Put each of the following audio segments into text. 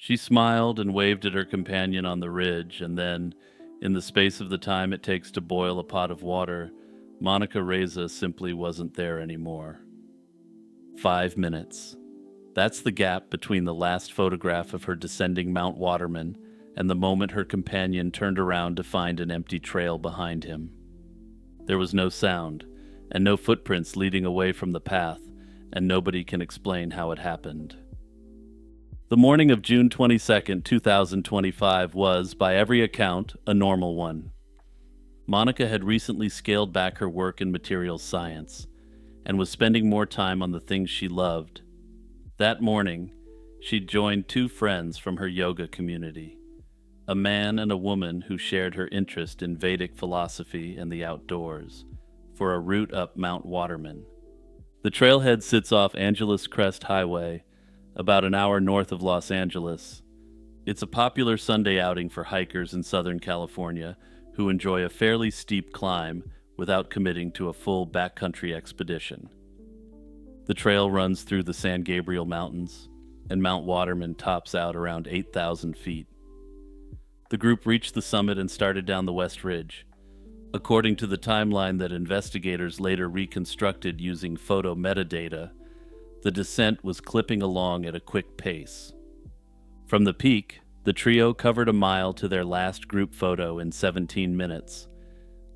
She smiled and waved at her companion on the ridge, and then, in the space of the time it takes to boil a pot of water, Monica Reza simply wasn't there anymore. 5 minutes. That's the gap between the last photograph of her descending Mount Waterman and the moment her companion turned around to find an empty trail behind him. There was no sound, and no footprints leading away from the path, and nobody can explain how it happened. The morning of June 22nd, 2025 was, by every account, a normal one. Monica had recently scaled back her work in materials science and was spending more time on the things she loved. That morning, she'd joined two friends from her yoga community, a man and a woman who shared her interest in Vedic philosophy and the outdoors, for a route up Mount Waterman. The trailhead sits off Angeles Crest Highway, about an hour north of Los Angeles. It's a popular Sunday outing for hikers in Southern California who enjoy a fairly steep climb without committing to a full backcountry expedition. The trail runs through the San Gabriel Mountains, and Mount Waterman tops out around 8,000 feet. The group reached the summit and started down the West Ridge. According to the timeline that investigators later reconstructed using photo metadata, the descent was clipping along at a quick pace. From the peak, the trio covered a mile to their last group photo in 17 minutes.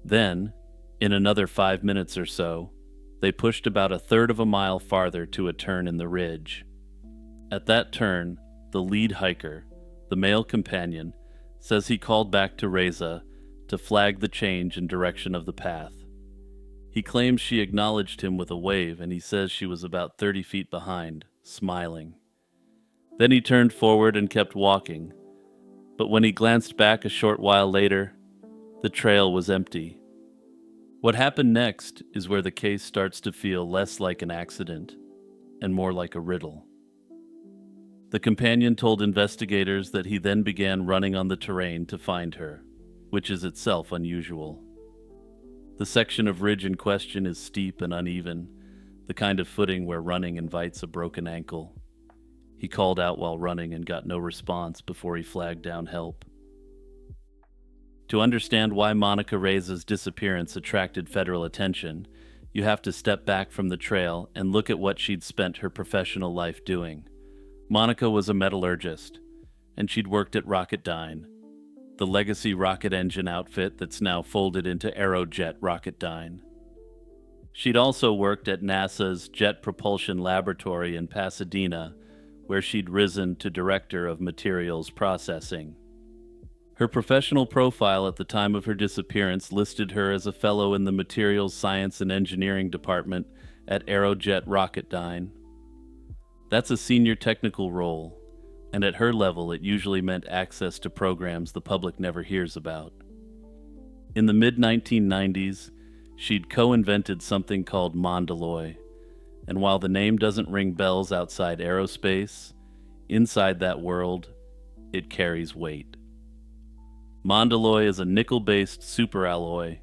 Then, in another 5 minutes or so, they pushed about a third of a mile farther to a turn in the ridge. At that turn, the lead hiker, the male companion, says he called back to Reza to flag the change in direction of the path. He claims she acknowledged him with a wave, and he says she was about 30 feet behind, smiling. Then he turned forward and kept walking, but when he glanced back a short while later, the trail was empty. What happened next is where the case starts to feel less like an accident and more like a riddle. The companion told investigators that he then began running on the terrain to find her, which is itself unusual. The section of ridge in question is steep and uneven, the kind of footing where running invites a broken ankle. He called out while running and got no response before he flagged down help. To understand why Monica Reza's disappearance attracted federal attention, you have to step back from the trail and look at what she'd spent her professional life doing. Monica was a metallurgist, and she'd worked at Rocketdyne, the legacy rocket engine outfit that's now folded into Aerojet Rocketdyne. She'd also worked at NASA's Jet Propulsion Laboratory in Pasadena, where she'd risen to Director of Materials Processing. Her professional profile at the time of her disappearance listed her as a fellow in the Materials Science and Engineering Department at Aerojet Rocketdyne. That's a senior technical role, and at her level it usually meant access to programs the public never hears about. In the mid-1990s, she'd co-invented something called Mondaloy, and while the name doesn't ring bells outside aerospace, inside that world, it carries weight. Mondaloy is a nickel-based superalloy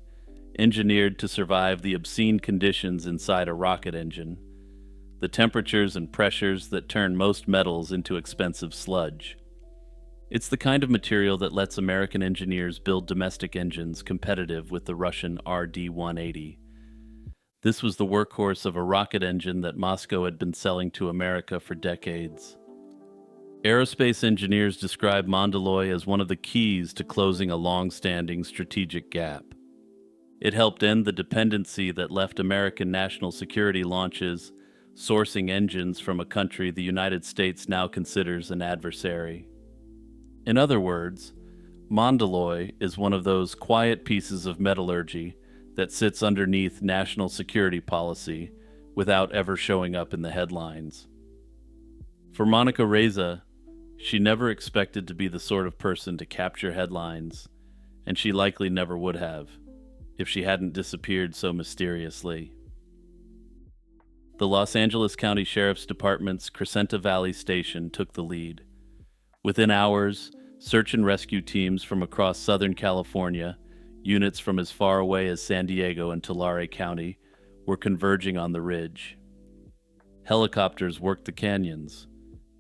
engineered to survive the obscene conditions inside a rocket engine, the temperatures and pressures that turn most metals into expensive sludge. It's the kind of material that lets American engineers build domestic engines competitive with the Russian RD-180. This was the workhorse of a rocket engine that Moscow had been selling to America for decades. Aerospace engineers describe Mondaloy as one of the keys to closing a long-standing strategic gap. It helped end the dependency that left American national security launches sourcing engines from a country the United States now considers an adversary. In other words, Mondaloy is one of those quiet pieces of metallurgy that sits underneath national security policy without ever showing up in the headlines. For Monica Reza, she never expected to be the sort of person to capture headlines, and she likely never would have, if she hadn't disappeared so mysteriously. The Los Angeles County Sheriff's Department's Crescenta Valley Station took the lead. Within hours, search and rescue teams from across Southern California, units from as far away as San Diego and Tulare County, were converging on the ridge. Helicopters worked the canyons.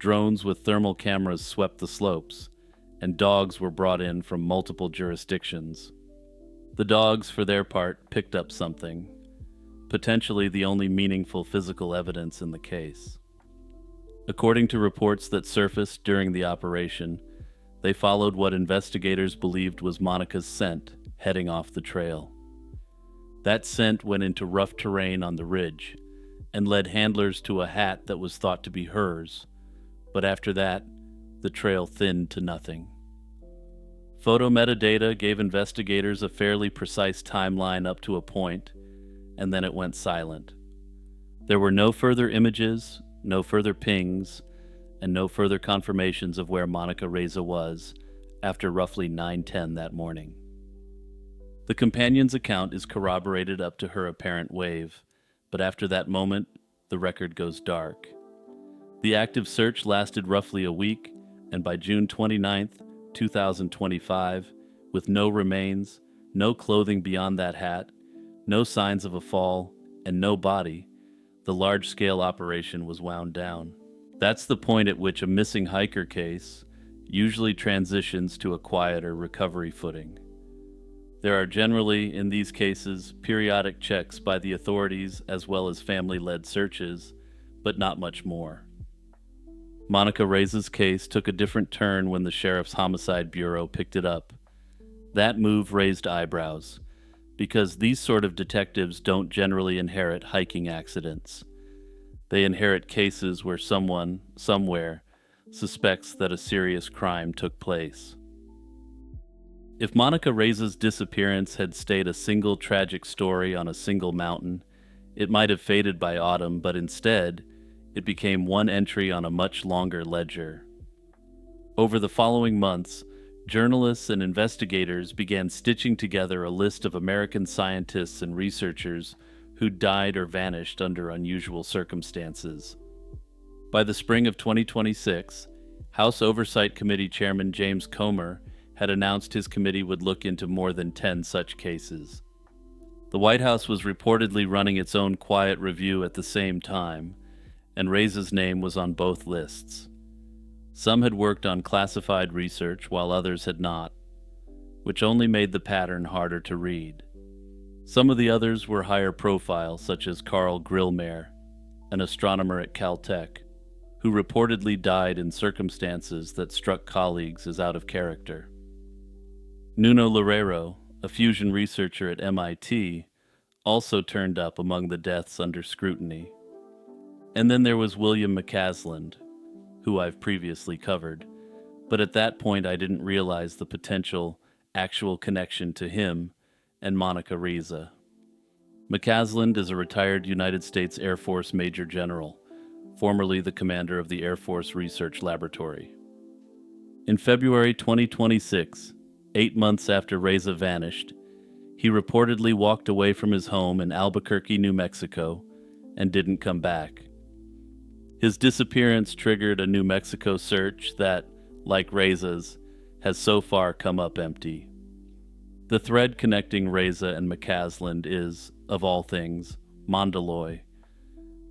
drones with thermal cameras swept the slopes, and dogs were brought in from multiple jurisdictions. The dogs, for their part, picked up something, potentially the only meaningful physical evidence in the case. According to reports that surfaced during the operation, they followed what investigators believed was Monica's scent heading off the trail. That scent went into rough terrain on the ridge and led handlers to a hat that was thought to be hers, but after that, the trail thinned to nothing. Photo metadata gave investigators a fairly precise timeline up to a point, and then it went silent. There were no further images, no further pings, and no further confirmations of where Monica Reza was after roughly 9:10 that morning. The companion's account is corroborated up to her apparent wave, but after that moment, the record goes dark. The active search lasted roughly a week, and by June 29th, 2025, with no remains, no clothing beyond that hat, no signs of a fall, and no body, the large-scale operation was wound down. That's the point at which a missing hiker case usually transitions to a quieter recovery footing. There are generally, in these cases, periodic checks by the authorities as well as family-led searches, but not much more. Monica Reza's case took a different turn when the Sheriff's Homicide Bureau picked it up. That move raised eyebrows, because these sort of detectives don't generally inherit hiking accidents. They inherit cases where someone, somewhere, suspects that a serious crime took place. If Monica Reza's disappearance had stayed a single tragic story on a single mountain, it might have faded by autumn, but instead, it became one entry on a much longer ledger. Over the following months, journalists and investigators began stitching together a list of American scientists and researchers who died or vanished under unusual circumstances. By the spring of 2026, House Oversight Committee Chairman James Comer had announced his committee would look into more than 10 such cases. The White House was reportedly running its own quiet review at the same time, and Reza's name was on both lists. Some had worked on classified research while others had not, which only made the pattern harder to read. Some of the others were higher profile, such as Carl Grillmeyer, an astronomer at Caltech, who reportedly died in circumstances that struck colleagues as out of character. Nuno Loureiro, a fusion researcher at MIT, also turned up among the deaths under scrutiny. And then there was William McCasland, who I've previously covered, but at that point I didn't realize the potential, actual connection to him and Monica Reza. McCasland is a retired United States Air Force Major General, formerly the commander of the Air Force Research Laboratory. In February 2026, 8 months after Reza vanished, he reportedly walked away from his home in Albuquerque, New Mexico, and didn't come back. His disappearance triggered a New Mexico search that, like Reza's, has so far come up empty. The thread connecting Reza and McCasland is, of all things, Mongoloid,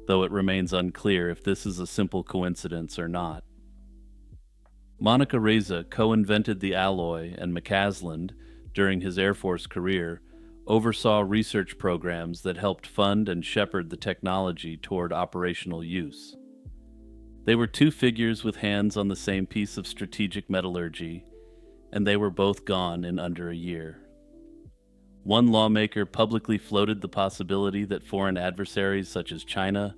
though it remains unclear if this is a simple coincidence or not. Monica Reza co-invented the alloy, and McCasland, during his Air Force career, oversaw research programs that helped fund and shepherd the technology toward operational use. They were two figures with hands on the same piece of strategic metallurgy, and they were both gone in under a year. One lawmaker publicly floated the possibility that foreign adversaries such as China,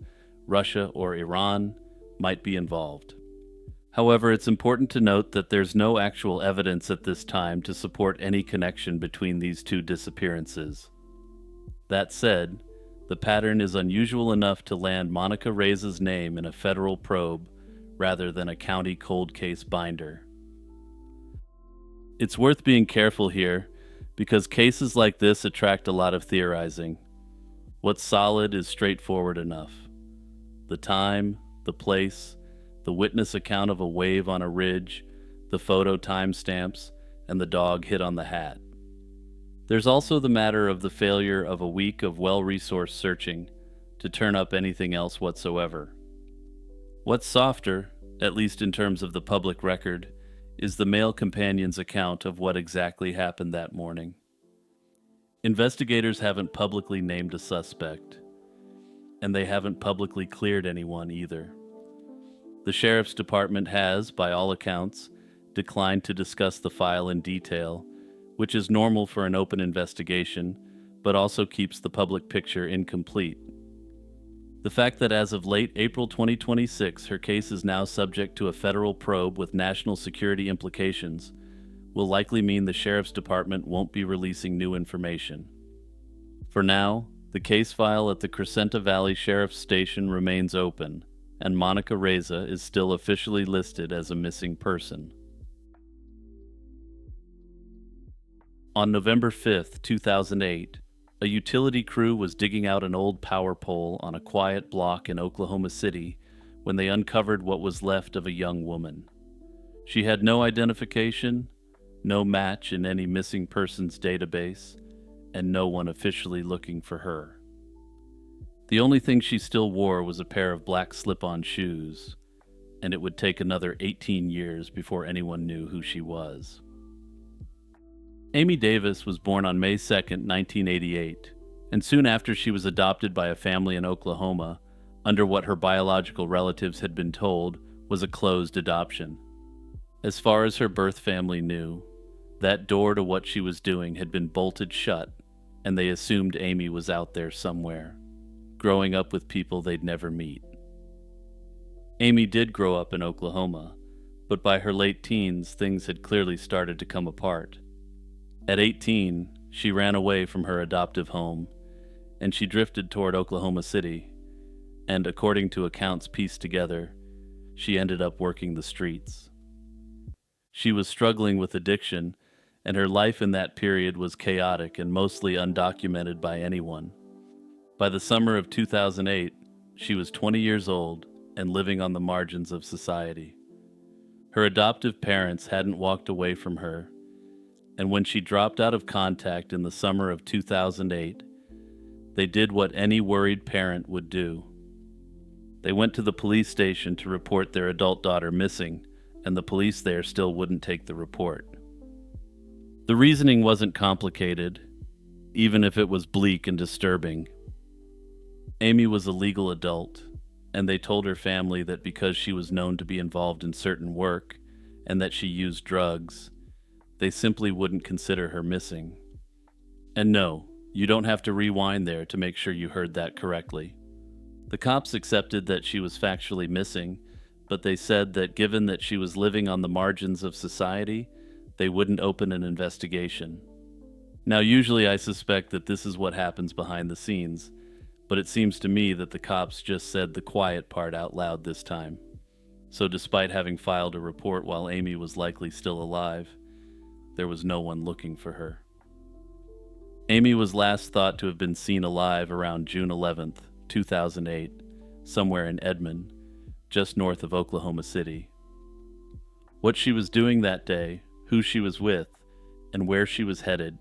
Russia, or Iran might be involved. However, it's important to note that there's no actual evidence at this time to support any connection between these two disappearances. That said, the pattern is unusual enough to land Monica Reza's name in a federal probe rather than a county cold case binder. It's worth being careful here because cases like this attract a lot of theorizing. What's solid is straightforward enough. The time, the place, the witness account of a wave on a ridge, the photo timestamps, and the dog hit on the hat. There's also the matter of the failure of a week of well-resourced searching to turn up anything else whatsoever. What's softer, at least in terms of the public record, is the male companion's account of what exactly happened that morning. Investigators haven't publicly named a suspect, and they haven't publicly cleared anyone either. The sheriff's department has, by all accounts, declined to discuss the file in detail, which is normal for an open investigation, but also keeps the public picture incomplete. The fact that as of late April 2026, her case is now subject to a federal probe with national security implications will likely mean the sheriff's department won't be releasing new information. For now, the case file at the Crescenta Valley Sheriff's Station remains open, and Monica Reza is still officially listed as a missing person. On November 5, 2008, a utility crew was digging out an old power pole on a quiet block in Oklahoma City when they uncovered what was left of a young woman. She had no identification, no match in any missing persons database, and no one officially looking for her. The only thing she still wore was a pair of black slip-on shoes, and it would take another 18 years before anyone knew who she was. Amy Davis was born on May 2, 1988, and soon after she was adopted by a family in Oklahoma under what her biological relatives had been told was a closed adoption. As far as her birth family knew, that door to what she was doing had been bolted shut, and they assumed Amy was out there somewhere, growing up with people they'd never meet. Amy did grow up in Oklahoma, but by her late teens, things had clearly started to come apart. At 18, she ran away from her adoptive home, and she drifted toward Oklahoma City, and according to accounts pieced together, she ended up working the streets. She was struggling with addiction, and her life in that period was chaotic and mostly undocumented by anyone. By the summer of 2008, she was 20 years old and living on the margins of society. Her adoptive parents hadn't walked away from her, and when she dropped out of contact in the summer of 2008, they did what any worried parent would do. They went to the police station to report their adult daughter missing, and the police there still wouldn't take the report. The reasoning wasn't complicated, even if it was bleak and disturbing. Amy was a legal adult, and they told her family that because she was known to be involved in certain work and that she used drugs, they simply wouldn't consider her missing. And no, you don't have to rewind there to make sure you heard that correctly. The cops accepted that she was factually missing, but they said that given that she was living on the margins of society, they wouldn't open an investigation. Now, usually I suspect that this is what happens behind the scenes, but it seems to me that the cops just said the quiet part out loud this time. So despite having filed a report while Amy was likely still alive, there was no one looking for her. Amy was last thought to have been seen alive around June 11th, 2008, somewhere in Edmond, just north of Oklahoma City. What she was doing that day, who she was with, and where she was headed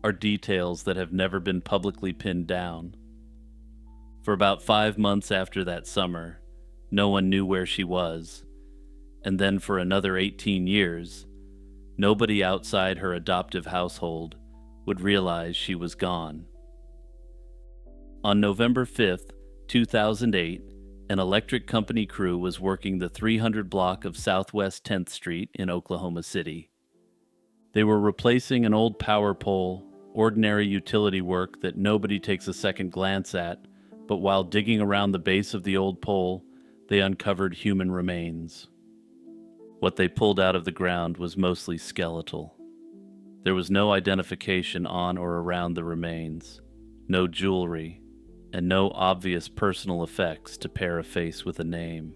are details that have never been publicly pinned down. For about 5 months after that summer, no one knew where she was, and then for another 18 years, nobody outside her adoptive household would realize she was gone. On November 5th, 2008, an electric company crew was working the 300 block of Southwest 10th Street in Oklahoma City. They were replacing an old power pole, ordinary utility work that nobody takes a second glance at, but while digging around the base of the old pole, they uncovered human remains. What they pulled out of the ground was mostly skeletal. There was no identification on or around the remains, no jewelry, and no obvious personal effects to pair a face with a name.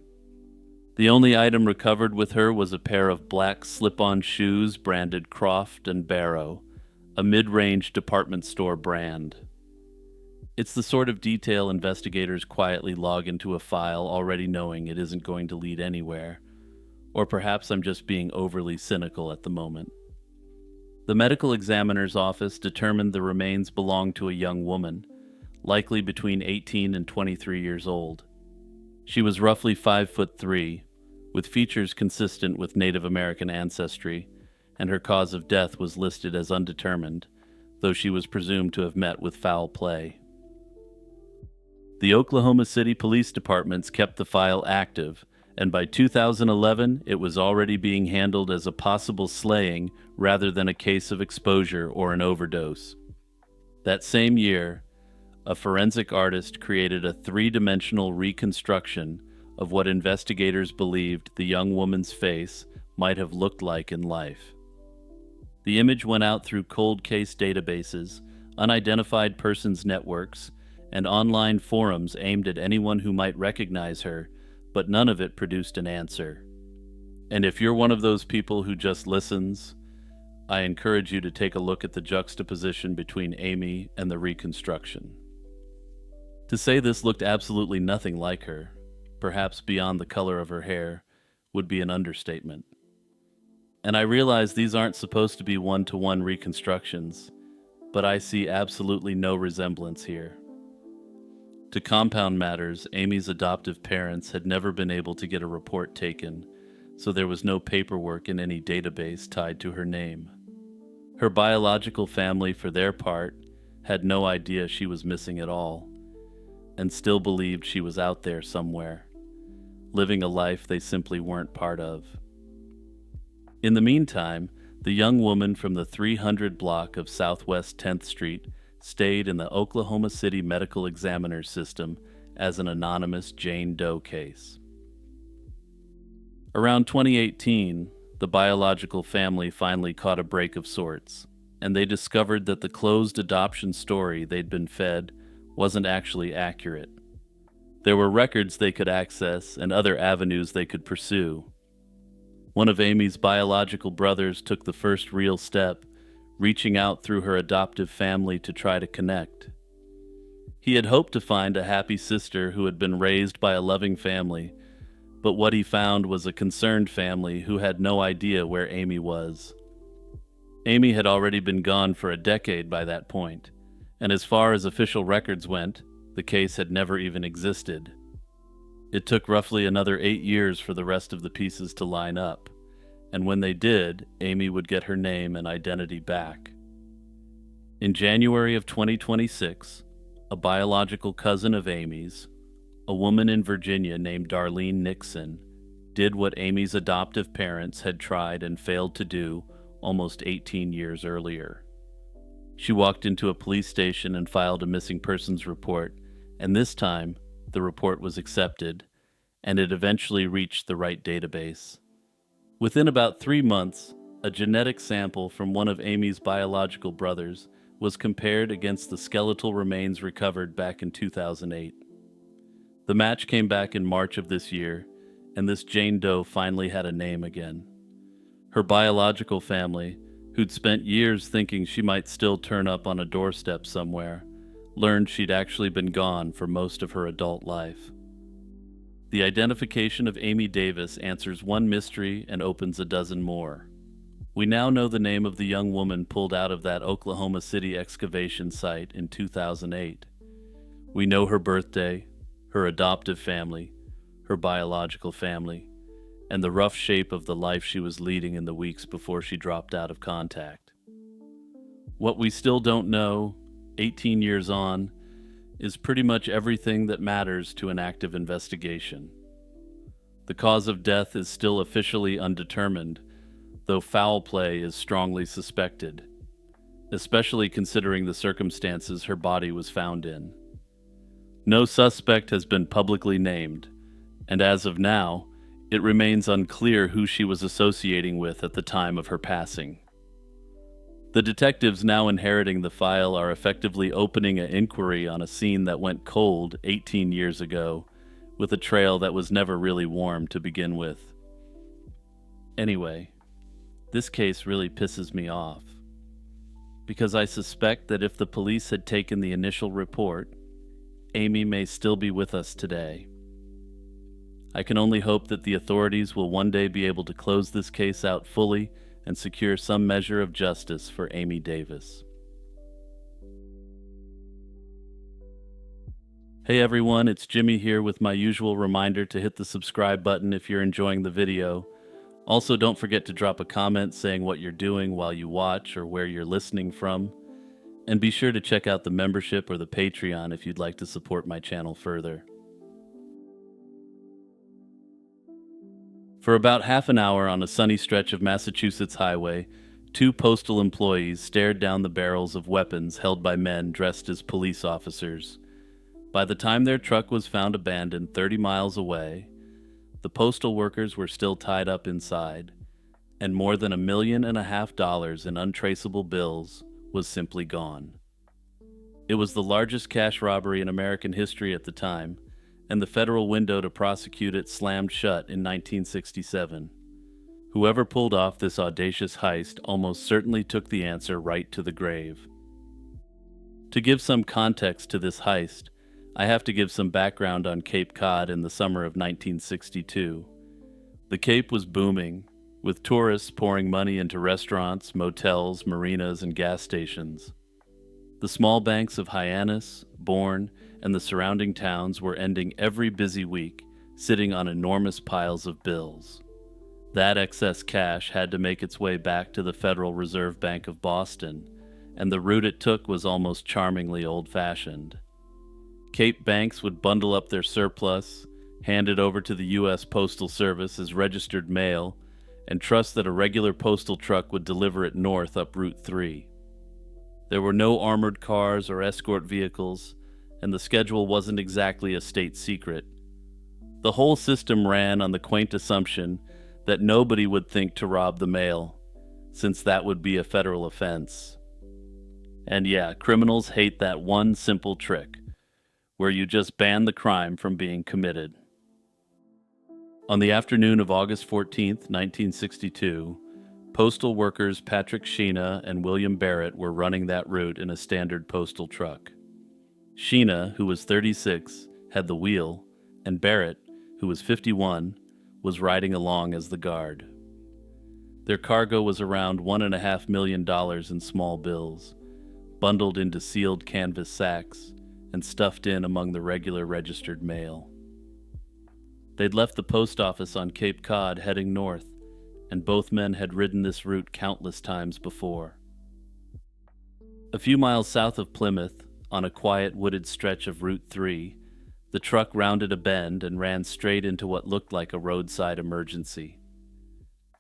The only item recovered with her was a pair of black slip-on shoes branded Croft and Barrow, a mid-range department store brand. It's the sort of detail investigators quietly log into a file already knowing it isn't going to lead anywhere. Or perhaps I'm just being overly cynical at the moment. The medical examiner's office determined the remains belonged to a young woman, likely between 18 and 23 years old. She was roughly 5'3", with features consistent with Native American ancestry, and her cause of death was listed as undetermined, though she was presumed to have met with foul play. The Oklahoma City Police Departments kept the file active, and by 2011 it was already being handled as a possible slaying rather than a case of exposure or an overdose. That same year, a forensic artist created a three-dimensional reconstruction of what investigators believed the young woman's face might have looked like in life. The image went out through cold case databases, unidentified persons networks, and online forums aimed at anyone who might recognize her, but none of it produced an answer. And if you're one of those people who just listens, I encourage you to take a look at the juxtaposition between Amy and the reconstruction. To say this looked absolutely nothing like her, perhaps beyond the color of her hair, would be an understatement. And I realize these aren't supposed to be one-to-one reconstructions, but I see absolutely no resemblance here. To compound matters, Amy's adoptive parents had never been able to get a report taken, so there was no paperwork in any database tied to her name. Her biological family, for their part, had no idea she was missing at all, and still believed she was out there somewhere, living a life they simply weren't part of. In the meantime, the young woman from the 300 block of Southwest 10th Street stayed in the Oklahoma City Medical Examiner system as an anonymous Jane Doe case. Around 2018, the biological family finally caught a break of sorts, and they discovered that the closed adoption story they'd been fed wasn't actually accurate. There were records they could access and other avenues they could pursue. One of Amy's biological brothers took the first real step, reaching out through her adoptive family to try to connect. He had hoped to find a happy sister who had been raised by a loving family, but what he found was a concerned family who had no idea where Amy was. Amy had already been gone for a decade by that point, and as far as official records went, the case had never even existed. It took roughly another 8 years for the rest of the pieces to line up, and when they did, Amy would get her name and identity back. In January of 2026, a biological cousin of Amy's, a woman in Virginia named Darlene Nixon, did what Amy's adoptive parents had tried and failed to do almost 18 years earlier. She walked into a police station and filed a missing persons report, and this time, the report was accepted, and it eventually reached the right database. Within about 3 months, a genetic sample from one of Amy's biological brothers was compared against the skeletal remains recovered back in 2008. The match came back in March of this year, and this Jane Doe finally had a name again. Her biological family, who'd spent years thinking she might still turn up on a doorstep somewhere, learned she'd actually been gone for most of her adult life. The identification of Amy Davis answers one mystery and opens a dozen more. We now know the name of the young woman pulled out of that Oklahoma City excavation site in 2008. We know her birthday, her adoptive family, her biological family, and the rough shape of the life she was leading in the weeks before she dropped out of contact. What we still don't know, 18 years on, is pretty much everything that matters to an active investigation. The cause of death is still officially undetermined, though foul play is strongly suspected, especially considering the circumstances her body was found in. No suspect has been publicly named, and as of now, it remains unclear who she was associating with at the time of her passing. The detectives now inheriting the file are effectively opening an inquiry on a scene that went cold 18 years ago, with a trail that was never really warm to begin with. Anyway, this case really pisses me off, because I suspect that if the police had taken the initial report, Amy may still be with us today. I can only hope that the authorities will one day be able to close this case out fully and secure some measure of justice for Amy Davis. Hey Hey everyone, it's Jimmy here with my usual reminder to hit the subscribe button if you're enjoying the video. Also, don't forget to drop a comment saying what you're doing while you watch or where you're listening from. And be sure to check out the membership or the Patreon if you'd like to support my channel further. For about half an hour on a sunny stretch of Massachusetts highway, two postal employees stared down the barrels of weapons held by men dressed as police officers. By the time their truck was found abandoned 30 miles away, the postal workers were still tied up inside, and more than $1.5 million in untraceable bills was simply gone. It was the largest cash robbery in American history at the time, and the federal window to prosecute it slammed shut in 1967. Whoever pulled off this audacious heist almost certainly took the answer right to the grave. To give some context to this heist, I have to give some background on Cape Cod in the summer of 1962. The Cape was booming, with tourists pouring money into restaurants, motels, marinas, and gas stations. The small banks of Hyannis, Bourne, and the surrounding towns were ending every busy week, sitting on enormous piles of bills. That excess cash had to make its way back to the Federal Reserve Bank of Boston, and the route it took was almost charmingly old-fashioned. Cape banks would bundle up their surplus, hand it over to the U.S. Postal Service as registered mail, and trust that a regular postal truck would deliver it north up Route 3. There were no armored cars or escort vehicles, and the schedule wasn't exactly a state secret. The whole system ran on the quaint assumption that nobody would think to rob the mail, since that would be a federal offense. And yeah, criminals hate that one simple trick, where you just ban the crime from being committed. On the afternoon of August 14th, 1962, postal workers Patrick Sheena and William Barrett were running that route in a standard postal truck. Sheena, who was 36, had the wheel, and Barrett, who was 51, was riding along as the guard. Their cargo was around $1.5 million in small bills, bundled into sealed canvas sacks and stuffed in among the regular registered mail. They'd left the post office on Cape Cod heading north, and both men had ridden this route countless times before. A few miles south of Plymouth, on a quiet wooded stretch of Route 3, the truck rounded a bend and ran straight into what looked like a roadside emergency.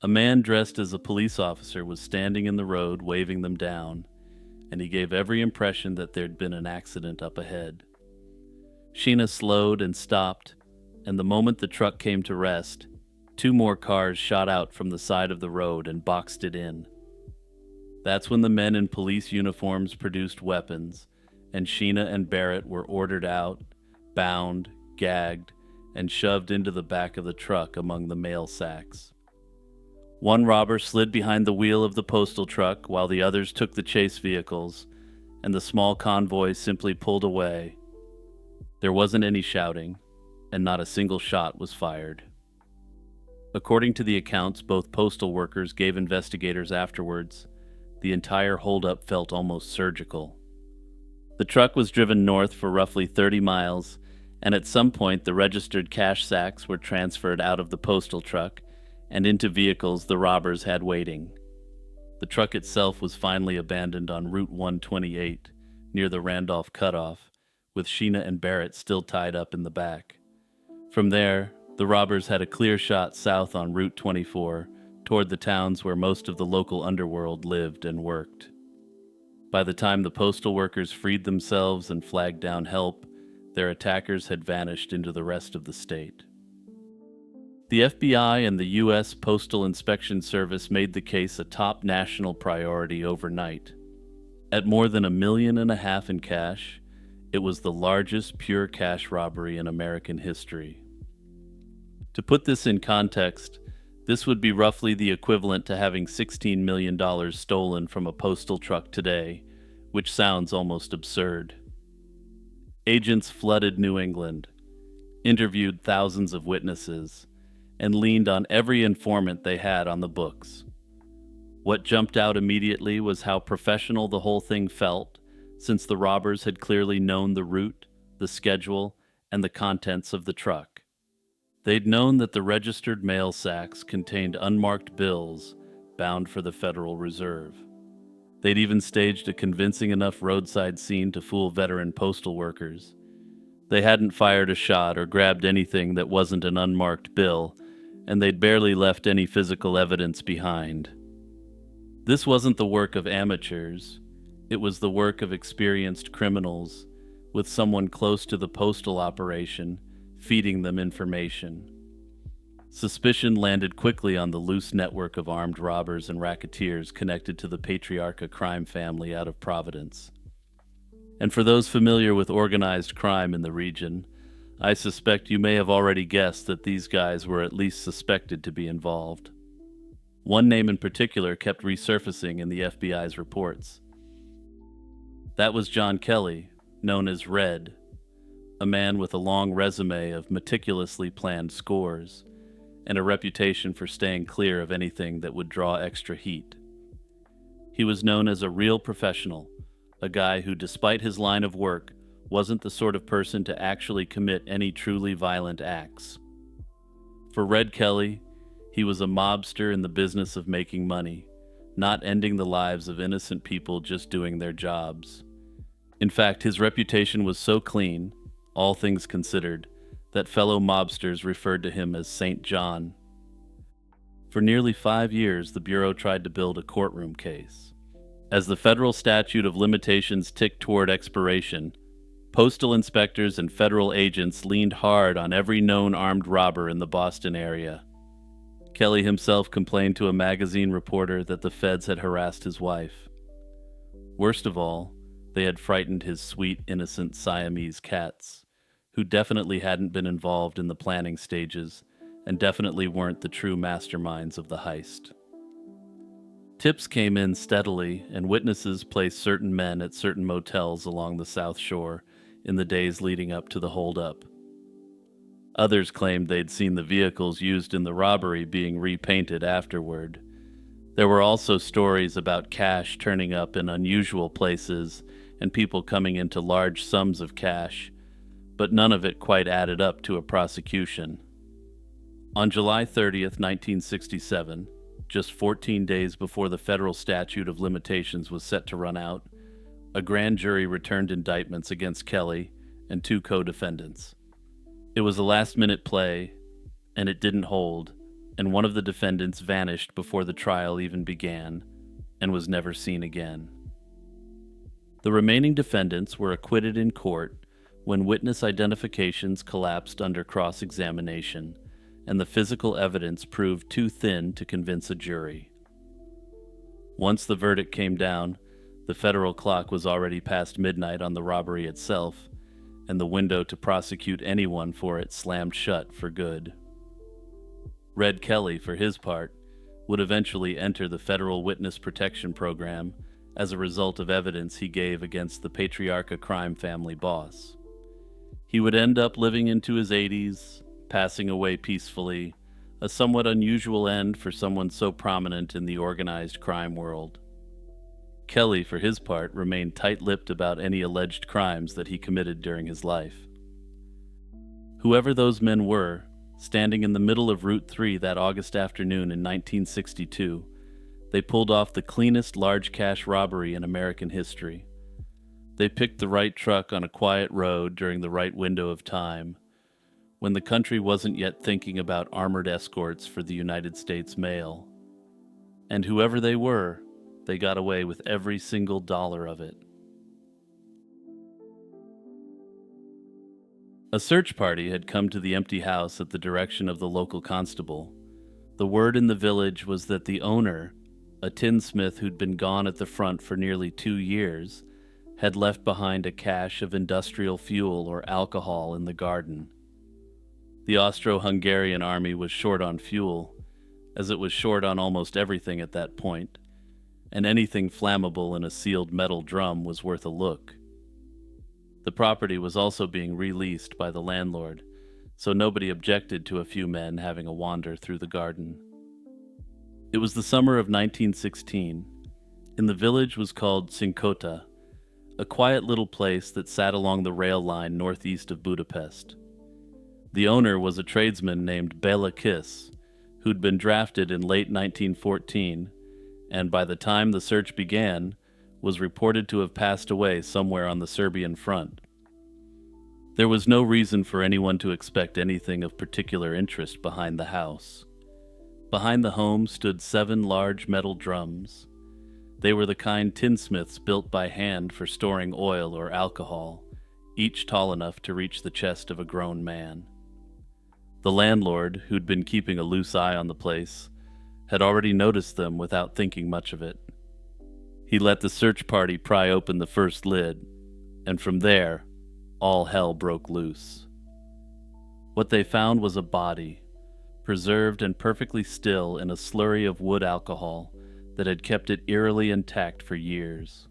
A man dressed as a police officer was standing in the road waving them down, and he gave every impression that there'd been an accident up ahead. Sheena slowed and stopped, and the moment the truck came to rest, two more cars shot out from the side of the road and boxed it in. That's when the men in police uniforms produced weapons, and Sheena and Barrett were ordered out, bound, gagged, and shoved into the back of the truck among the mail sacks. One robber slid behind the wheel of the postal truck while the others took the chase vehicles, and the small convoy simply pulled away. There wasn't any shouting, and not a single shot was fired. According to the accounts both postal workers gave investigators afterwards, the entire holdup felt almost surgical. The truck was driven north for roughly 30 miles, and at some point the registered cash sacks were transferred out of the postal truck and into vehicles the robbers had waiting. The truck itself was finally abandoned on Route 128, near the Randolph Cutoff, with Sheena and Barrett still tied up in the back. From there, the robbers had a clear shot south on Route 24, toward the towns where most of the local underworld lived and worked. By the time the postal workers freed themselves and flagged down help, their attackers had vanished into the rest of the state. The FBI and the U.S. Postal Inspection Service made the case a top national priority overnight. At more than $1.5 million in cash, it was the largest pure cash robbery in American history. To put this in context, this would be roughly the equivalent to having $16 million stolen from a postal truck today, which sounds almost absurd. Agents flooded New England, interviewed thousands of witnesses, and leaned on every informant they had on the books. What jumped out immediately was how professional the whole thing felt, since the robbers had clearly known the route, the schedule, and the contents of the truck. They'd known that the registered mail sacks contained unmarked bills bound for the Federal Reserve. They'd even staged a convincing enough roadside scene to fool veteran postal workers. They hadn't fired a shot or grabbed anything that wasn't an unmarked bill, and they'd barely left any physical evidence behind. This wasn't the work of amateurs. It was the work of experienced criminals, with someone close to the postal operation feeding them information. Suspicion landed quickly on the loose network of armed robbers and racketeers connected to the Patriarca crime family out of Providence. And for those familiar with organized crime in the region, I suspect you may have already guessed that these guys were at least suspected to be involved. One name in particular kept resurfacing in the FBI's reports. That was John Kelly, known as Red, a man with a long resume of meticulously planned scores and a reputation for staying clear of anything that would draw extra heat. He was known as a real professional, a guy who, despite his line of work, wasn't the sort of person to actually commit any truly violent acts. For Red Kelly, he was a mobster in the business of making money, not ending the lives of innocent people just doing their jobs. In fact, his reputation was so clean, all things considered, that fellow mobsters referred to him as St. John. For nearly 5 years, the Bureau tried to build a courtroom case. As the federal statute of limitations ticked toward expiration, postal inspectors and federal agents leaned hard on every known armed robber in the Boston area. Kelly himself complained to a magazine reporter that the feds had harassed his wife. Worst of all, they had frightened his sweet, innocent Siamese cats, who definitely hadn't been involved in the planning stages and definitely weren't the true masterminds of the heist. Tips came in steadily, and witnesses placed certain men at certain motels along the South Shore in the days leading up to the holdup. Others claimed they'd seen the vehicles used in the robbery being repainted afterward. There were also stories about cash turning up in unusual places and people coming into large sums of cash, but none of it quite added up to a prosecution. On July 30th, 1967, just 14 days before the federal statute of limitations was set to run out, a grand jury returned indictments against Kelly and 2 co-defendants. It was a last-minute play, and it didn't hold, and one of the defendants vanished before the trial even began and was never seen again. The remaining defendants were acquitted in court when witness identifications collapsed under cross-examination, and the physical evidence proved too thin to convince a jury. Once the verdict came down, the federal clock was already past midnight on the robbery itself, and the window to prosecute anyone for it slammed shut for good. Red Kelly, for his part, would eventually enter the Federal Witness Protection Program as a result of evidence he gave against the Patriarca crime family boss. He would end up living into his 80s, passing away peacefully, a somewhat unusual end for someone so prominent in the organized crime world. Kelly, for his part, remained tight-lipped about any alleged crimes that he committed during his life. Whoever those men were, standing in the middle of Route 3 that August afternoon in 1962, they pulled off the cleanest large cash robbery in American history. They picked the right truck on a quiet road during the right window of time, when the country wasn't yet thinking about armored escorts for the United States mail. And whoever they were, they got away with every single dollar of it. A search party had come to the empty house at the direction of the local constable. The word in the village was that the owner, a tinsmith who'd been gone at the front for nearly 2 years, had left behind a cache of industrial fuel or alcohol in the garden. The Austro-Hungarian army was short on fuel, as it was short on almost everything at that point, and anything flammable in a sealed metal drum was worth a look. The property was also being released by the landlord, so nobody objected to a few men having a wander through the garden. It was the summer of 1916, and the village was called Cincota, a quiet little place that sat along the rail line northeast of Budapest. The owner was a tradesman named Bela Kiss, who'd been drafted in late 1914, and by the time the search began, was reported to have passed away somewhere on the Serbian front. There was no reason for anyone to expect anything of particular interest behind the house. Behind the home stood 7 large metal drums. They were the kind tinsmiths built by hand for storing oil or alcohol, each tall enough to reach the chest of a grown man. The landlord, who'd been keeping a loose eye on the place, had already noticed them without thinking much of it. He let the search party pry open the first lid, and from there, all hell broke loose. What they found was a body, preserved and perfectly still in a slurry of wood alcohol that had kept it eerily intact for years.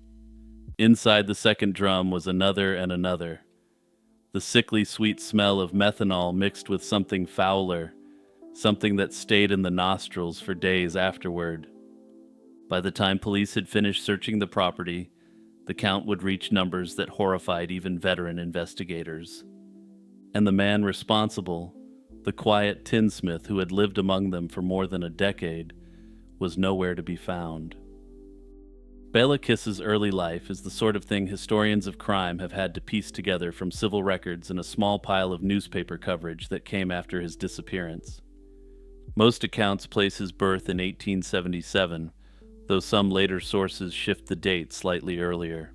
Inside the second drum was another and another. The sickly sweet smell of methanol mixed with something fouler, something that stayed in the nostrils for days afterward. By the time police had finished searching the property, the count would reach numbers that horrified even veteran investigators. And the man responsible, the quiet tinsmith who had lived among them for more than a decade, was nowhere to be found. Bela Kiss's early life is the sort of thing historians of crime have had to piece together from civil records and a small pile of newspaper coverage that came after his disappearance. Most accounts place his birth in 1877, though some later sources shift the date slightly earlier.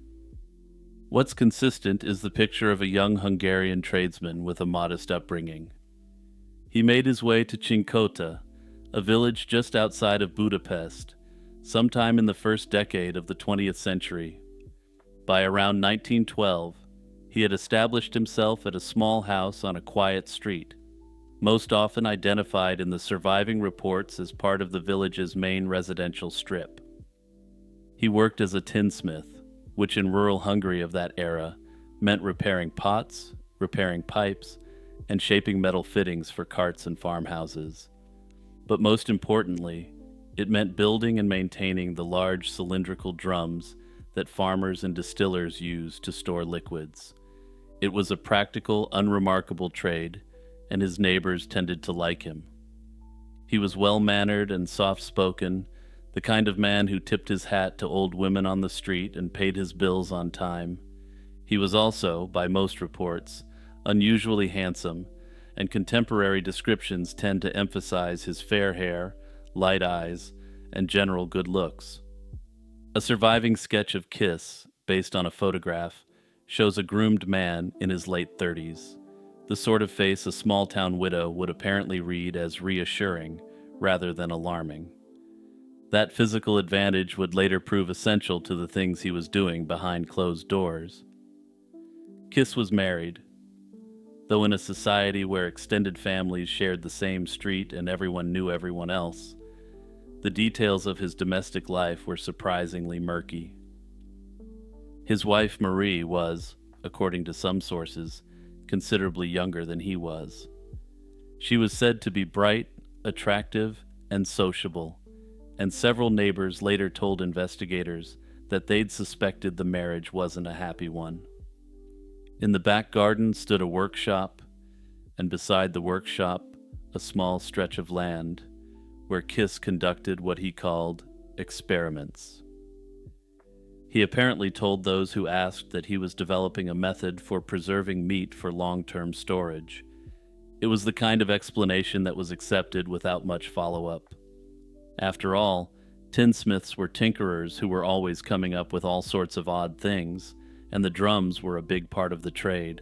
What's consistent is the picture of a young Hungarian tradesman with a modest upbringing. He made his way to Cinkota, a village just outside of Budapest, sometime in the first decade of the 20th century. By around 1912, he had established himself at a small house on a quiet street, most often identified in the surviving reports as part of the village's main residential strip. He worked as a tinsmith, which in rural Hungary of that era meant repairing pots, repairing pipes, and shaping metal fittings for carts and farmhouses. But most importantly, it meant building and maintaining the large cylindrical drums that farmers and distillers used to store liquids. It was a practical, unremarkable trade, and his neighbors tended to like him. He was well-mannered and soft-spoken, the kind of man who tipped his hat to old women on the street and paid his bills on time. He was also, by most reports, unusually handsome, and contemporary descriptions tend to emphasize his fair hair, light eyes, and general good looks. A surviving sketch of Kiss, based on a photograph, shows a groomed man in his late 30s, the sort of face a small-town widow would apparently read as reassuring rather than alarming. That physical advantage would later prove essential to the things he was doing behind closed doors. Kiss was married. Though in a society where extended families shared the same street and everyone knew everyone else, the details of his domestic life were surprisingly murky. His wife Marie was, according to some sources, considerably younger than he was. She was said to be bright, attractive, and sociable, and several neighbors later told investigators that they'd suspected the marriage wasn't a happy one. In the back garden stood a workshop, and beside the workshop, a small stretch of land where Kiss conducted what he called experiments. He apparently told those who asked that he was developing a method for preserving meat for long-term storage. It was the kind of explanation that was accepted without much follow-up. After all, tinsmiths were tinkerers who were always coming up with all sorts of odd things, and the drums were a big part of the trade.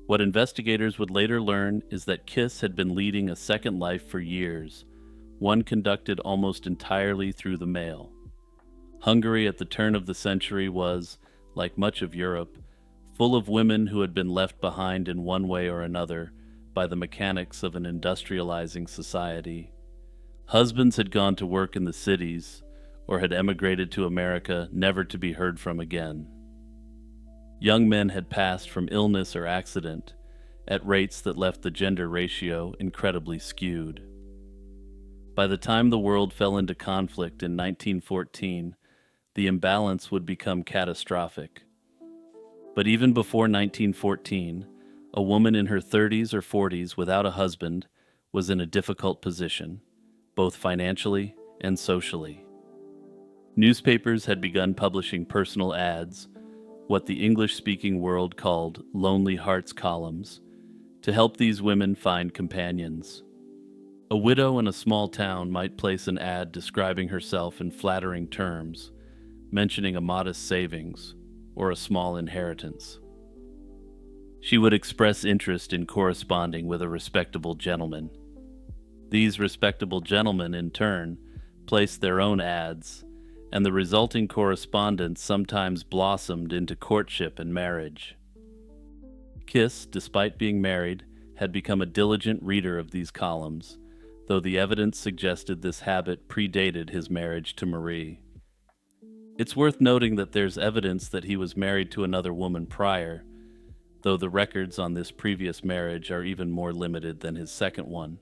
What investigators would later learn is that Kiss had been leading a second life for years, one conducted almost entirely through the mail. Hungary at the turn of the century was, like much of Europe, full of women who had been left behind in one way or another by the mechanics of an industrializing society. Husbands had gone to work in the cities or had emigrated to America, never to be heard from again. Young men had passed from illness or accident at rates that left the gender ratio incredibly skewed. By the time the world fell into conflict in 1914, the imbalance would become catastrophic. But even before 1914, A woman in her 30s or 40s without a husband was in a difficult position, both financially and socially. Newspapers had begun publishing personal ads, what the English-speaking world called Lonely Hearts columns, to help these women find companions. A widow in a small town might place an ad describing herself in flattering terms, mentioning a modest savings or a small inheritance. She would express interest in corresponding with a respectable gentleman. These respectable gentlemen, in turn, placed their own ads, and the resulting correspondence sometimes blossomed into courtship and marriage. Kiss, despite being married, had become a diligent reader of these columns, though the evidence suggested this habit predated his marriage to Marie. It's worth noting that there's evidence that he was married to another woman prior, though the records on this previous marriage are even more limited than his second one.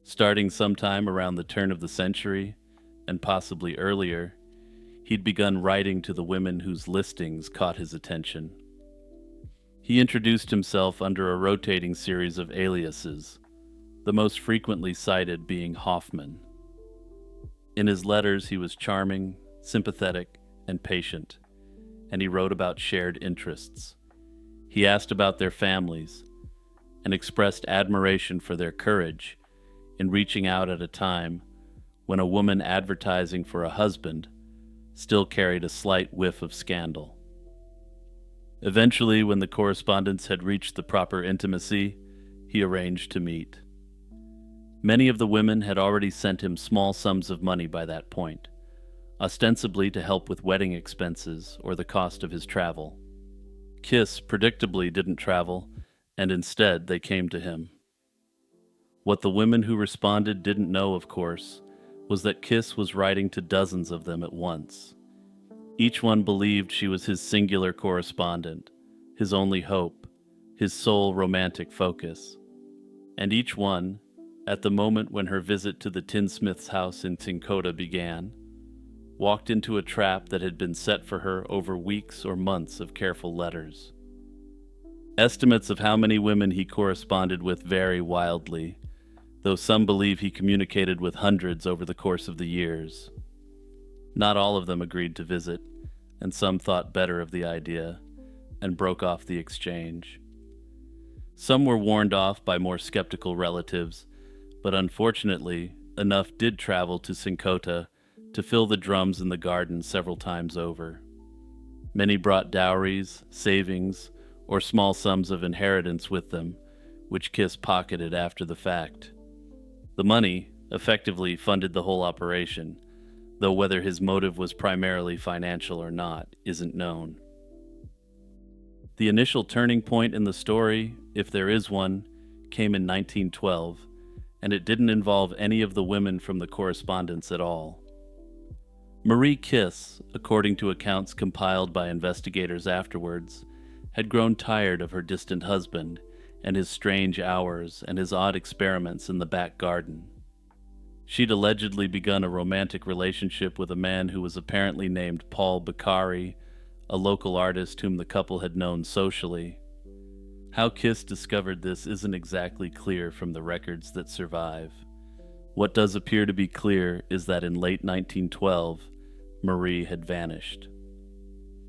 Starting sometime around the turn of the century, and possibly earlier, he'd begun writing to the women whose listings caught his attention. He introduced himself under a rotating series of aliases, the most frequently cited being Hoffman. In his letters, he was charming, sympathetic, and patient, and he wrote about shared interests. He asked about their families and expressed admiration for their courage in reaching out at a time when a woman advertising for a husband still carried a slight whiff of scandal. Eventually, when the correspondence had reached the proper intimacy, he arranged to meet. Many of the women had already sent him small sums of money by that point, ostensibly to help with wedding expenses or the cost of his travel. Kiss predictably didn't travel, and instead they came to him. What the women who responded didn't know, of course, was that Kiss was writing to dozens of them at once. Each one believed she was his singular correspondent, his only hope, his sole romantic focus. And each one, at the moment when her visit to the tinsmith's house in Tincota began, walked into a trap that had been set for her over weeks or months of careful letters. Estimates of how many women he corresponded with vary wildly, though some believe he communicated with hundreds over the course of the years. Not all of them agreed to visit, and some thought better of the idea and broke off the exchange. Some were warned off by more skeptical relatives, but unfortunately, enough did travel to Cincota to fill the drums in the garden several times over. Many brought dowries, savings, or small sums of inheritance with them, which Kiss pocketed after the fact. The money effectively funded the whole operation, though whether his motive was primarily financial or not isn't known. The initial turning point in the story, if there is one, came in 1912, and it didn't involve any of the women from the correspondence at all. Marie Kiss, according to accounts compiled by investigators afterwards, had grown tired of her distant husband and his strange hours and his odd experiments in the back garden. She'd allegedly begun a romantic relationship with a man who was apparently named Paul Beccari, a local artist whom the couple had known socially. How Kiss discovered this isn't exactly clear from the records that survive. What does appear to be clear is that in late 1912, Marie had vanished.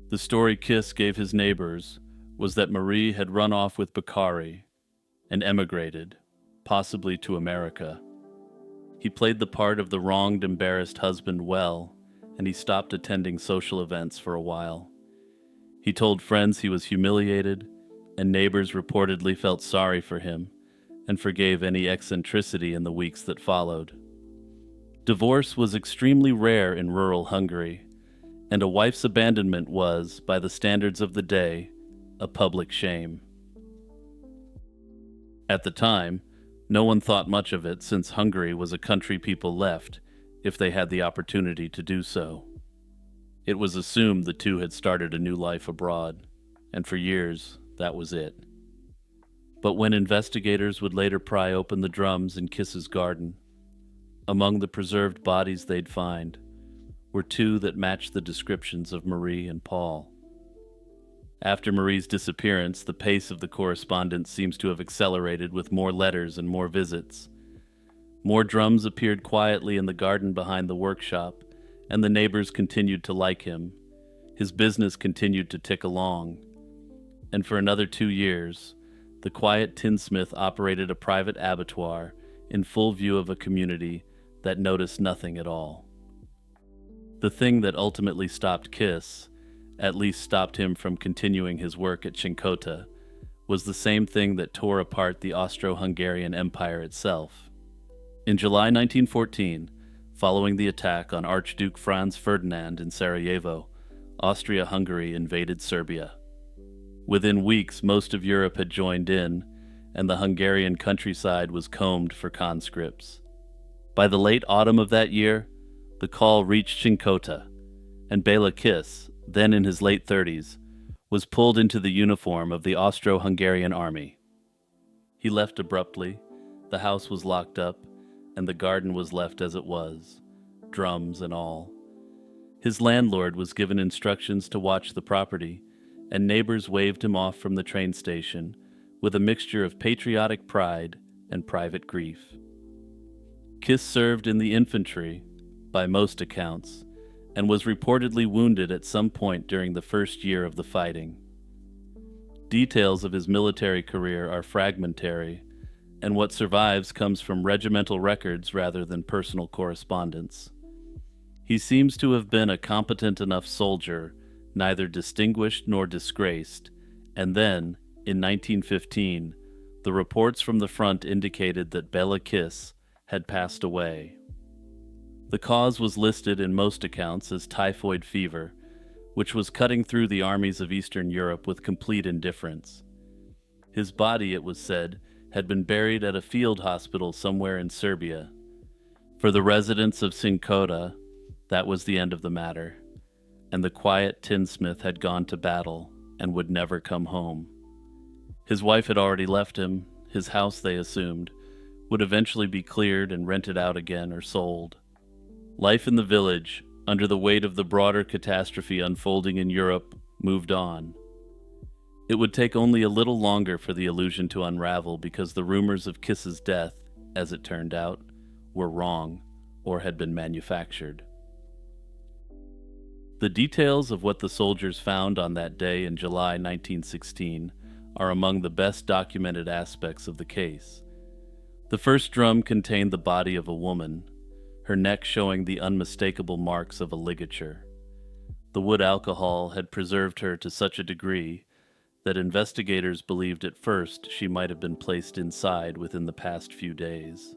The story Kiss gave his neighbors was that Marie had run off with Beccari and emigrated, possibly to America. He played the part of the wronged, embarrassed husband well, and he stopped attending social events for a while. He told friends he was humiliated, and neighbors reportedly felt sorry for him and forgave any eccentricity in the weeks that followed. Divorce was extremely rare in rural Hungary, and a wife's abandonment was, by the standards of the day, a public shame. At the time, no one thought much of it since Hungary was a country people left if they had the opportunity to do so. It was assumed the two had started a new life abroad, and for years, that was it. But when investigators would later pry open the drums in Kiss's garden, among the preserved bodies they'd find were two that matched the descriptions of Marie and Paul. After Marie's disappearance, the pace of the correspondence seems to have accelerated with more letters and more visits. More drums appeared quietly in the garden behind the workshop, and the neighbors continued to like him. His business continued to tick along. And for another 2 years, the quiet tinsmith operated a private abattoir in full view of a community that noticed nothing at all. The thing that ultimately stopped Kiss, at least stopped him from continuing his work at Cincota, was the same thing that tore apart the Austro-Hungarian Empire itself. In July 1914, following the attack on Archduke Franz Ferdinand in Sarajevo, Austria-Hungary invaded Serbia. Within weeks, most of Europe had joined in, and the Hungarian countryside was combed for conscripts. By the late autumn of that year, the call reached Cincota, and Bela Kiss, then in his late 30s, was pulled into the uniform of the Austro-Hungarian army. He left abruptly, the house was locked up, and the garden was left as it was, drums and all. His landlord was given instructions to watch the property, and neighbors waved him off from the train station with a mixture of patriotic pride and private grief. Kiss served in the infantry, by most accounts, and was reportedly wounded at some point during the first year of the fighting. Details of his military career are fragmentary, and what survives comes from regimental records rather than personal correspondence. He seems to have been a competent enough soldier, neither distinguished nor disgraced, and then, in 1915, the reports from the front indicated that Bela Kiss had passed away. The cause was listed in most accounts as typhoid fever, which was cutting through the armies of Eastern Europe with complete indifference. His body, it was said, had been buried at a field hospital somewhere in Serbia. For the residents of Cincota, that was the end of the matter, and the quiet tinsmith had gone to battle and would never come home. His wife had already left him. His house, they assumed, would eventually be cleared and rented out again or sold. Life in the village, under the weight of the broader catastrophe unfolding in Europe, moved on. It would take only a little longer for the illusion to unravel because the rumors of Kiss's death, as it turned out, were wrong or had been manufactured. The details of what the soldiers found on that day in July 1916 are among the best documented aspects of the case. The first drum contained the body of a woman, her neck showing the unmistakable marks of a ligature. The wood alcohol had preserved her to such a degree that investigators believed at first she might have been placed inside within the past few days.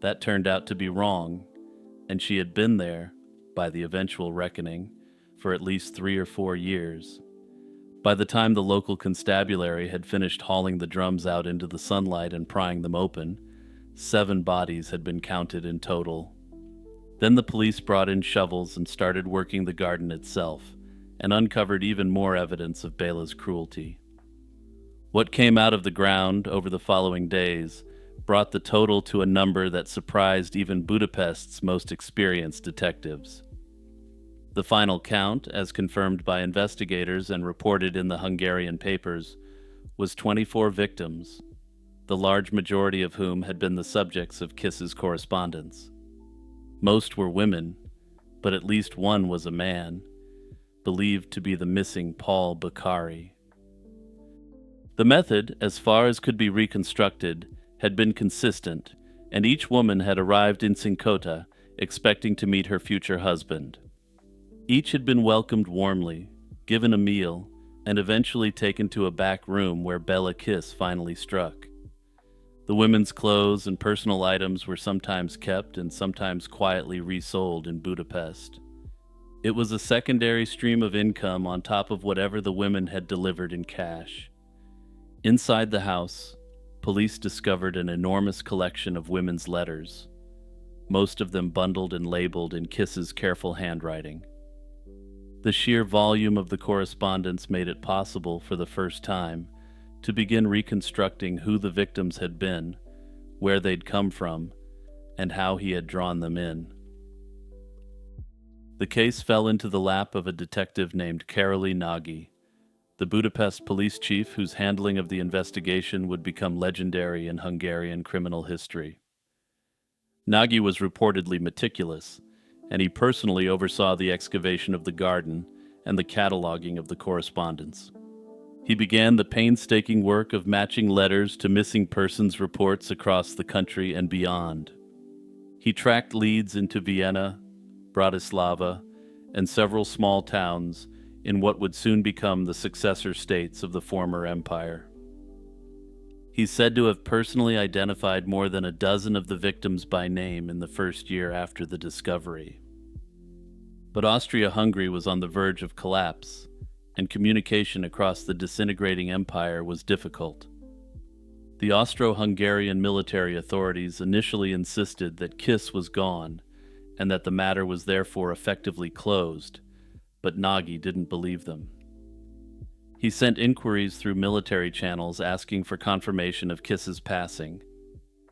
That turned out to be wrong, and she had been there, by the eventual reckoning, for at least 3 or 4 years. By the time the local constabulary had finished hauling the drums out into the sunlight and prying them open, 7 bodies had been counted in total. Then the police brought in shovels and started working the garden itself, and uncovered even more evidence of Bela's cruelty. What came out of the ground over the following days brought the total to a number that surprised even Budapest's most experienced detectives. The final count, as confirmed by investigators and reported in the Hungarian papers, was 24 victims, the large majority of whom had been the subjects of Kiss's correspondence. Most were women, but at least one was a man, believed to be the missing Paul Bakari. The method, as far as could be reconstructed, had been consistent, and each woman had arrived in Cincota expecting to meet her future husband. Each had been welcomed warmly, given a meal, and eventually taken to a back room where Bela Kiss finally struck. The women's clothes and personal items were sometimes kept and sometimes quietly resold in Budapest. It was a secondary stream of income on top of whatever the women had delivered in cash. Inside the house, police discovered an enormous collection of women's letters, most of them bundled and labeled in Kiss's careful handwriting. The sheer volume of the correspondence made it possible for the first time to begin reconstructing who the victims had been, where they'd come from, and how he had drawn them in. The case fell into the lap of a detective named Karoli Nagy, the Budapest police chief whose handling of the investigation would become legendary in Hungarian criminal history. Nagy was reportedly meticulous, and he personally oversaw the excavation of the garden and the cataloging of the correspondence. He began the painstaking work of matching letters to missing persons reports across the country and beyond. He tracked leads into Vienna, Bratislava, and several small towns in what would soon become the successor states of the former empire. He's said to have personally identified more than a dozen of the victims by name in the first year after the discovery. But Austria-Hungary was on the verge of collapse, and communication across the disintegrating empire was difficult. The Austro-Hungarian military authorities initially insisted that Kiss was gone, and that the matter was therefore effectively closed, but Nagy didn't believe them. He sent inquiries through military channels asking for confirmation of Kiss's passing,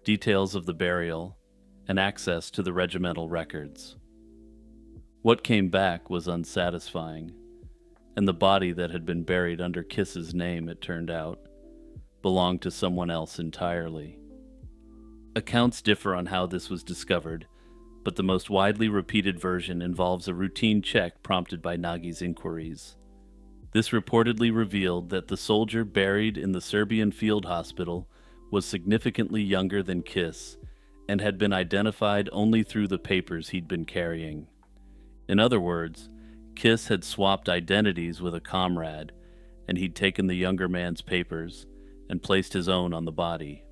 details of the burial, and access to the regimental records. What came back was unsatisfying, and the body that had been buried under Kiss's name, it turned out, belonged to someone else entirely. Accounts differ on how this was discovered, but the most widely repeated version involves a routine check prompted by Nagy's inquiries. This reportedly revealed that the soldier buried in the Serbian field hospital was significantly younger than Kiss and had been identified only through the papers he'd been carrying. In other words, Kiss had swapped identities with a comrade, and he'd taken the younger man's papers and placed his own on the body.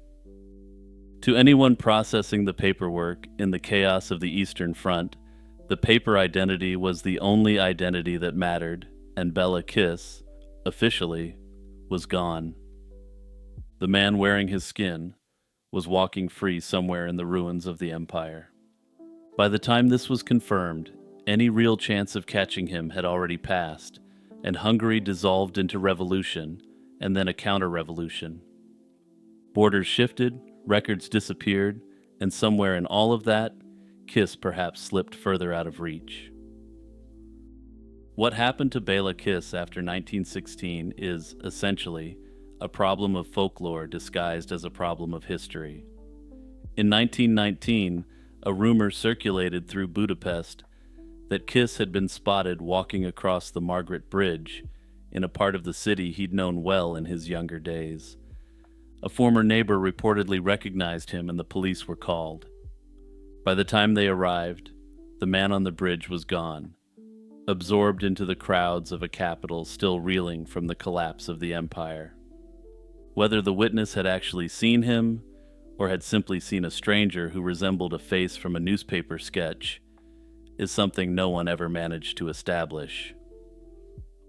To anyone processing the paperwork in the chaos of the Eastern Front, the paper identity was the only identity that mattered, and Bela Kiss, officially, was gone. The man wearing his skin was walking free somewhere in the ruins of the empire. By the time this was confirmed, any real chance of catching him had already passed, and Hungary dissolved into revolution, and then a counter-revolution. Borders shifted, records disappeared, and somewhere in all of that, Kiss perhaps slipped further out of reach. What happened to Bela Kiss after 1916 is, essentially, a problem of folklore disguised as a problem of history. In 1919, a rumor circulated through Budapest that Kiss had been spotted walking across the Margaret Bridge in a part of the city he'd known well in his younger days. A former neighbor reportedly recognized him and the police were called. By the time they arrived, the man on the bridge was gone, absorbed into the crowds of a capital still reeling from the collapse of the empire. Whether the witness had actually seen him, or had simply seen a stranger who resembled a face from a newspaper sketch, is something no one ever managed to establish.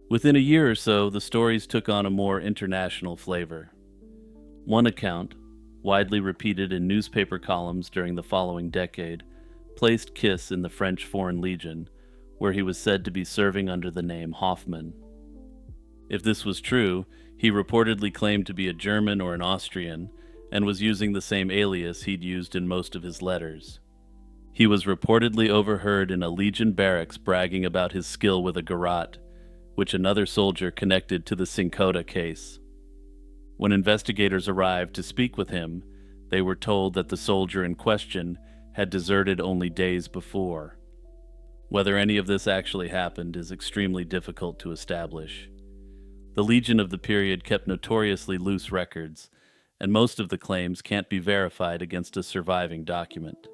Within a year or so, the stories took on a more international flavor. One account, widely repeated in newspaper columns during the following decade, placed Kiss in the French Foreign Legion, where he was said to be serving under the name Hoffman. If this was true, he reportedly claimed to be a German or an Austrian, and was using the same alias he'd used in most of his letters. He was reportedly overheard in a Legion barracks bragging about his skill with a garrote, which another soldier connected to the Cinquota case. When investigators arrived to speak with him, they were told that the soldier in question had deserted only days before. Whether any of this actually happened is extremely difficult to establish. The Legion of the period kept notoriously loose records, and most of the claims can't be verified against a surviving document.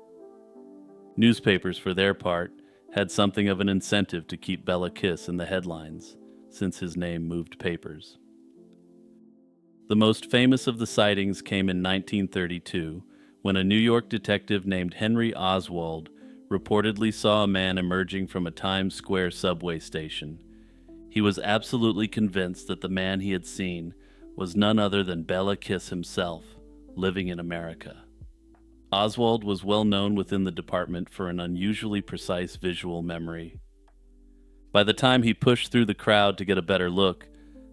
Newspapers, for their part, had something of an incentive to keep Bela Kiss in the headlines, since his name moved papers. The most famous of the sightings came in 1932, when a New York detective named Henry Oswald reportedly saw a man emerging from a Times Square subway station. He was absolutely convinced that the man he had seen was none other than Bela Kiss himself, living in America. Oswald was well known within the department for an unusually precise visual memory. By the time he pushed through the crowd to get a better look,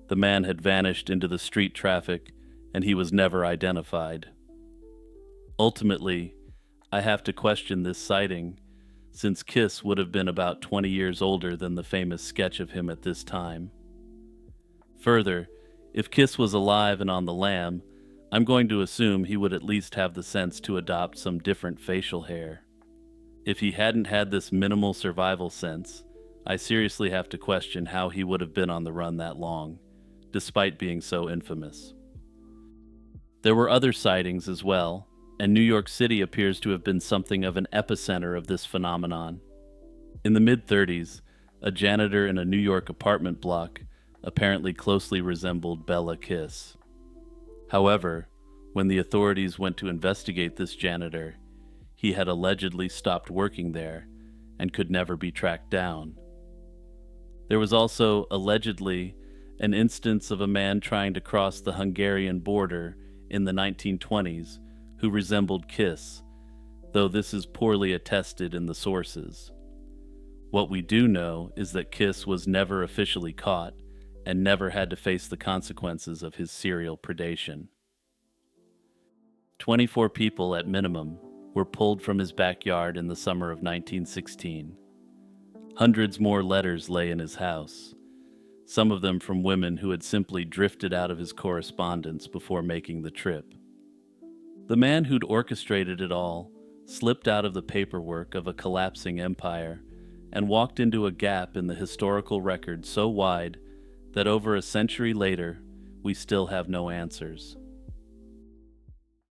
the man had vanished into the street traffic, and he was never identified. Ultimately, I have to question this sighting, since Kiss would have been about 20 years older than the famous sketch of him at this time. Further, if Kiss was alive and on the lam, I'm going to assume he would at least have the sense to adopt some different facial hair. If he hadn't had this minimal survival sense, I seriously have to question how he would have been on the run that long, despite being so infamous. There were other sightings as well, and New York City appears to have been something of an epicenter of this phenomenon. In the mid-30s, a janitor in a New York apartment block apparently closely resembled Bella Kiss. However, when the authorities went to investigate this janitor, he had allegedly stopped working there and could never be tracked down. There was also, allegedly, an instance of a man trying to cross the Hungarian border in the 1920s who resembled Kiss, though this is poorly attested in the sources. What we do know is that Kiss was never officially caught and never had to face the consequences of his serial predation. 24 people at minimum were pulled from his backyard in the summer of 1916. Hundreds more letters lay in his house, some of them from women who had simply drifted out of his correspondence before making the trip. The man who'd orchestrated it all slipped out of the paperwork of a collapsing empire and walked into a gap in the historical record so wide that over a century later, we still have no answers.